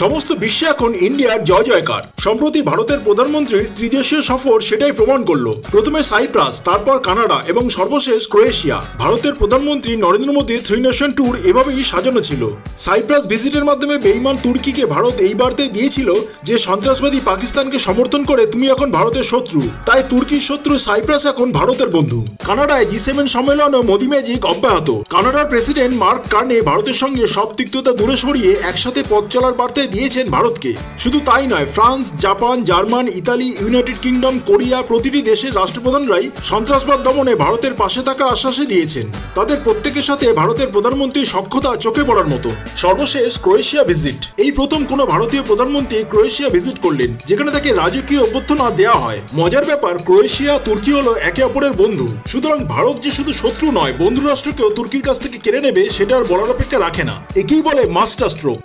সমস্ত বিশ্বে এখন ইন্ডিয়ার জয় জয়কার। সম্প্রতি ভারতের প্রধানমন্ত্রীর ত্রিদেশীয় সফর সেটাই প্রমাণ করলো। প্রথমে সাইপ্রাস, তারপর কানাডা এবং সর্বশেষ ক্রোয়েশিয়া। ভারতের প্রধানমন্ত্রী নরেন্দ্র মোদীর 3 নেশন ট্যুর এভাবেই সাজানো ছিল। সাইপ্রাস ভিজিটের মাধ্যমে বেঈমান তুর্কিকে ভারত এই বার্তা দিয়েছিল যে সন্ত্রাসবাদী পাকিস্তানকে সমর্থন করে তুমি এখন ভারতের শত্রু, তাই তুর্কির শত্রু সাইপ্রাস এখন ভারতের বন্ধু। কানাডায় G7 সম্মেলন ও মোদি ম্যাজিক অব্যাহত। কানাডার প্রেসিডেন্ট মার্ক কার্নে ভারতের সঙ্গে সব তিক্ততা দূরে সরিয়ে একসাথে পথ চলার বার্তা দিয়েছেন ভারতকে। শুধু তাই নয়, France, Japan, German, Italy, United kingdom, Korea প্রতিটি দেশের রাষ্ট্রপ্রধানরাই সন্ত্রাসবাদ দমনে ভারতের পাশে থাকার আশ্বাসে দিয়েছেন। তাদের প্রত্যেকের সাথে ভারতের প্রধানমন্ত্রীর সখ্যতা চোখে পড়ার মতো। সর্বশেষ ক্রোয়েশিয়া ভিজিট। এই প্রথম কোনো ভারতীয় প্রধানমন্ত্রী ক্রোয়েশিয়া ভিজিট করলেন, যেখানে তাকে রাজকীয় অভ্যর্থনা দেওয়া হয়। মজার ব্যাপার, ক্রোয়েশিয়া তুর্কি হলো একে অপরের বন্ধু। সুতরাং ভারত যে শুধু শত্রু নয়, বন্ধু রাষ্ট্রকেও তুর্কির কাছ থেকে কেড়ে নেবে সেটা আর বলার অপেক্ষা রাখে না। একেই বলে মাস্টার স্ট্রোক।